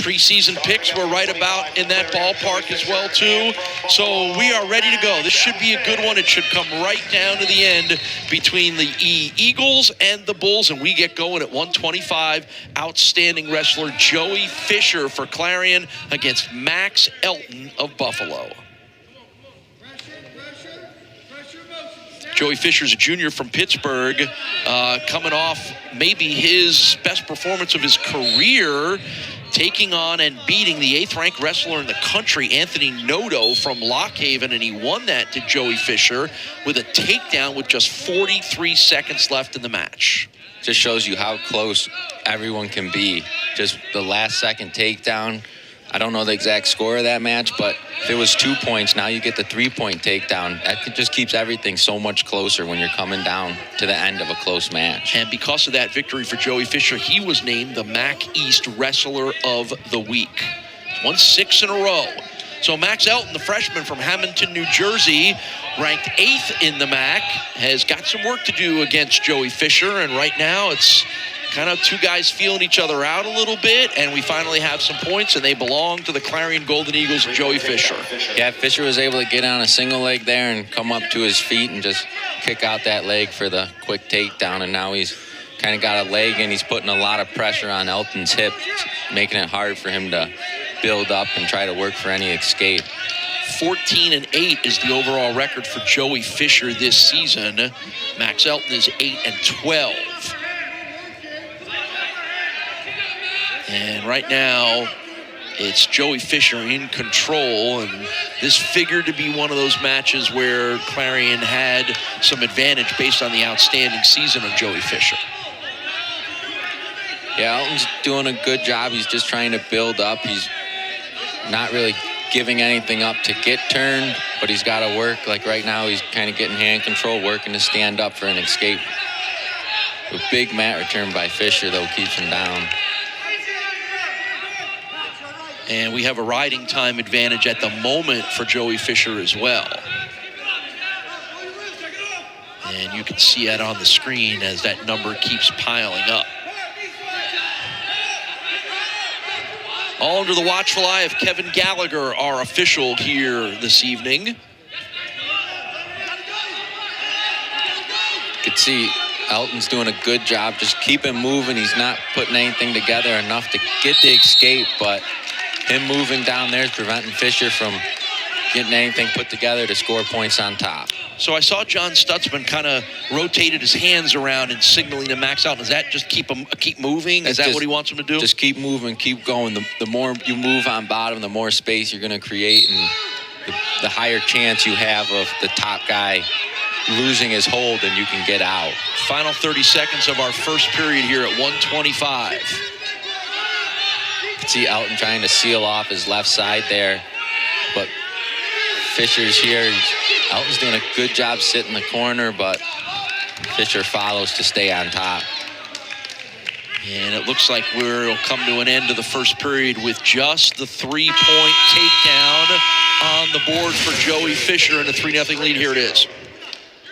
preseason picks were right about in that ballpark as well, too. So we are ready to go. This should be a good one. It should come right down to the end between the Eagles and the Bulls, and we get going at 125. Outstanding wrestler Joey Fischer for Clarion against Max Elton of Buffalo. Joey Fischer's a junior from Pittsburgh, coming off maybe his best performance of his career, taking on and beating the 8th-ranked wrestler in the country, Anthony Noto from Lockhaven, and he won that to Joey Fischer with a takedown with just 43 seconds left in the match. Just shows you how close everyone can be. Just the last second takedown. I don't know the exact score of that match, but if it was 2 points, now you get the 3-point takedown. That just keeps everything so much closer when you're coming down to the end of a close match. And because of that victory for Joey Fischer, he was named the MAC East Wrestler of the Week. Won 6 in a row. So Max Elton, the freshman from Hamilton, New Jersey, ranked 8th in the MAC, has got some work to do against Joey Fischer, and right now it's kind of two guys feeling each other out a little bit, and we finally have some points, and they belong to the Clarion Golden Eagles and Joey Fischer. Yeah, Fischer was able to get on a single leg there and come up to his feet and just kick out that leg for the quick takedown, and now he's kind of got a leg, and he's putting a lot of pressure on Elton's hip, making it hard for him to build up and try to work for any escape. 14-8 is the overall record for Joey Fischer this season. Max Elton is 8-12. And right now, it's Joey Fischer in control, and this figured to be one of those matches where Clarion had some advantage based on the outstanding season of Joey Fischer. Yeah, Elton's doing a good job. He's just trying to build up. He's not really giving anything up to get turned, but he's got to work. Like right now, he's kind of getting hand control, working to stand up for an escape. A big mat return by Fischer, though, keeps him down. And we have a riding time advantage at the moment for Joey Fischer as well. And you can see it on the screen as that number keeps piling up. All under the watchful eye of Kevin Gallagher, our official here this evening. You can see Elton's doing a good job. Just keep him moving. He's not putting anything together enough to get the escape, but him moving down there is preventing Fischer from getting anything put together to score points on top. So I saw John Stutzman kind of rotated his hands around and signaling to Max Elton. Is that just keep moving? Is that what he wants him to do? Just keep moving, keep going. The more you move on bottom, the more space you're going to create, and the higher chance you have of the top guy losing his hold and you can get out. Final 30 seconds of our first period here at 125. See Elton trying to seal off his left side there, but Fischer's here. Elton's doing a good job sitting in the corner, but Fischer follows to stay on top. And it looks like we'll come to an end of the first period with just the 3-point takedown on the board for Joey Fischer and a 3-0 lead. Here it is.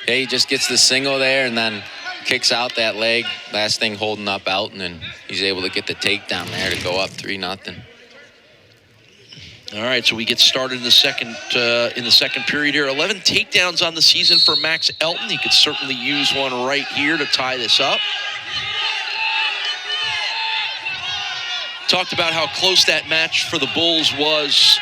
Yeah, he just gets the single there and then kicks out that leg. Last thing holding up Elton, and he's able to get the takedown there to go up 3-0. All right, so we get started in the second period here. 11 takedowns on the season for Max Elton. He could certainly use one right here to tie this up. Talked about how close that match for the Bulls was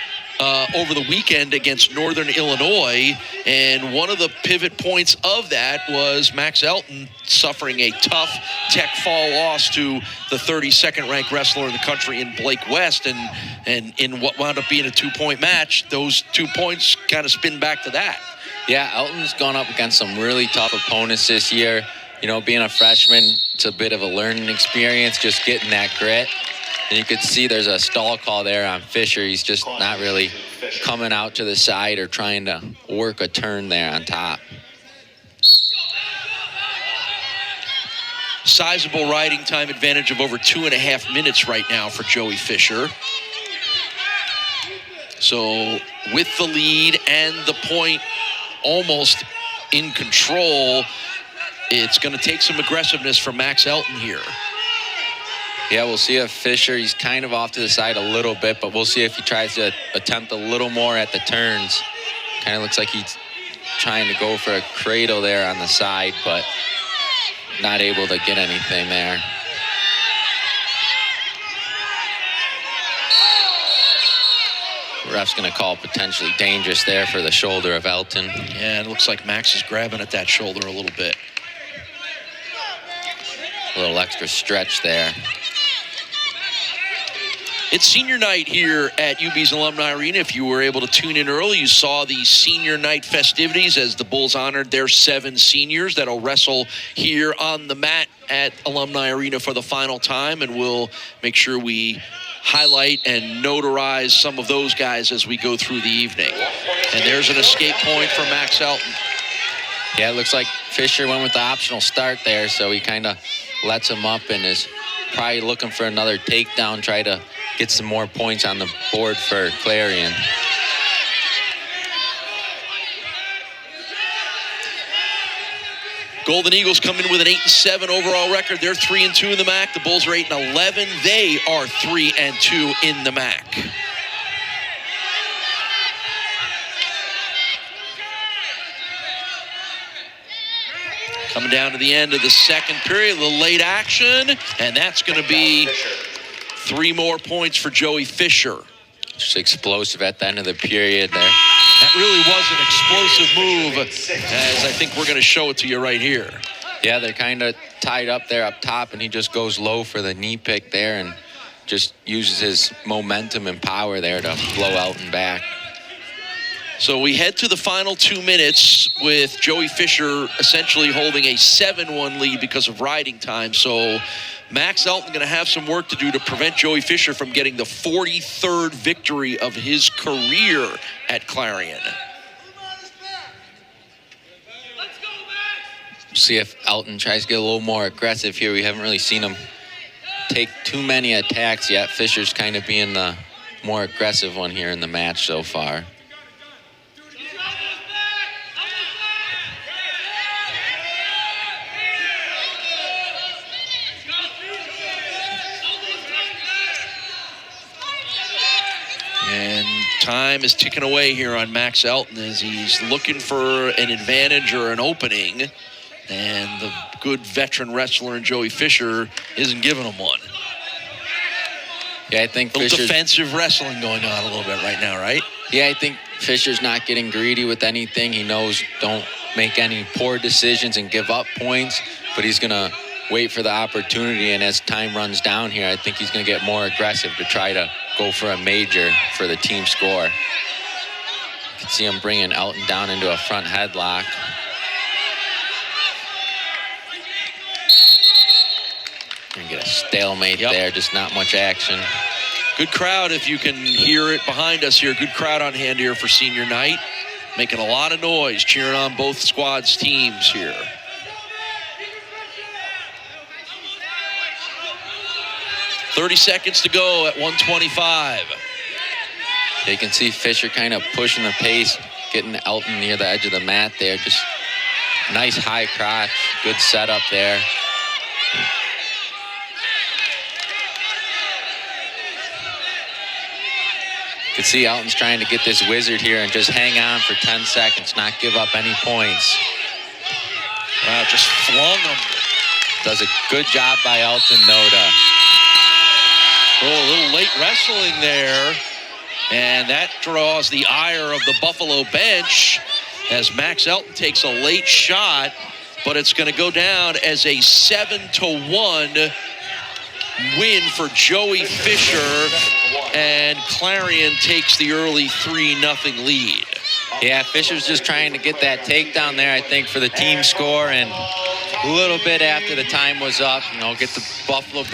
over the weekend against Northern Illinois, and one of the pivot points of that was Max Elton suffering a tough tech fall loss to the 32nd ranked wrestler in the country in Blake West, and in what wound up being a 2-point match, those 2 points kind of spin back to that. Yeah, Elton's gone up against some really tough opponents this year. You know, being a freshman, it's a bit of a learning experience, just getting that grit. And you could see there's a stall call there on Fischer. He's just not really coming out to the side or trying to work a turn there on top. Sizable riding time advantage of over 2.5 minutes right now for Joey Fischer. So with the lead and the point almost in control, it's going to take some aggressiveness from Max Elton here. Yeah, we'll see if Fischer, he's kind of off to the side a little bit, but we'll see if he tries to attempt a little more at the turns. Kind of looks like he's trying to go for a cradle there on the side, but not able to get anything there. Ref's going to call potentially dangerous there for the shoulder of Elton. Yeah, it looks like Max is grabbing at that shoulder a little bit. A little extra stretch there. It's senior night here at UB's Alumni Arena. If you were able to tune in early, you saw the senior night festivities as the Bulls honored their 7 seniors that'll wrestle here on the mat at Alumni Arena for the final time, and we'll make sure we highlight and notarize some of those guys as we go through the evening. And there's an escape point for Max Elton. Yeah, it looks like Fischer went with the optional start there, so he kind of lets him up and is probably looking for another takedown, try to get some more points on the board for Clarion. Golden Eagles come in with an 8-7 overall record. They're 3-2 in the MAC. The Bulls are 8-11. They are 3-2 in the MAC. Coming down to the end of the second period, a little late action, and that's going to be 3 more points for Joey Fischer. Just explosive at the end of the period there. That really was an explosive move, as I think we're going to show it to you right here. Yeah, they're kind of tied up there up top, and he just goes low for the knee pick there and just uses his momentum and power there to blow Elton back. So we head to the final 2 minutes with Joey Fischer essentially holding a 7-1 lead because of riding time. So Max Elton going to have some work to do to prevent Joey Fischer from getting the 43rd victory of his career at Clarion. See if Elton tries to get a little more aggressive here. We haven't really seen him take too many attacks yet. Fischer's kind of being the more aggressive one here in the match so far. And time is ticking away here on Max Elton as he's looking for an advantage or an opening. And the good veteran wrestler in Joey Fischer isn't giving him one. Yeah, I think Fischer's defensive wrestling going on a little bit right now, right? Yeah, I think Fischer's not getting greedy with anything. He knows don't make any poor decisions and give up points, but he's going to wait for the opportunity. And as time runs down here, I think he's going to get more aggressive to try to go for a major for the team score. You can see him bringing Elton down into a front headlock. And get a stalemate there, just not much action. Good crowd, if you can hear it behind us here. Good crowd on hand here for senior night. Making a lot of noise, cheering on both squads' teams here. .30 seconds to go at 1:25. You can see Fischer kind of pushing the pace, getting Elton near the edge of the mat there. Just nice high crotch, good setup there. You can see Elton's trying to get this wizard here and just hang on for 10 seconds, not give up any points. Wow, just flung him. Does a good job by Elton, though, to... Oh, a little late wrestling there. And that draws the ire of the Buffalo bench as Max Elton takes a late shot, but it's going to go down as a 7-1 win for Joey Fischer, and Clarion takes the early 3-0 lead. Yeah, Fischer's just trying to get that takedown there, I think, for the team score, and a little bit after the time was up, get the Buffalo back.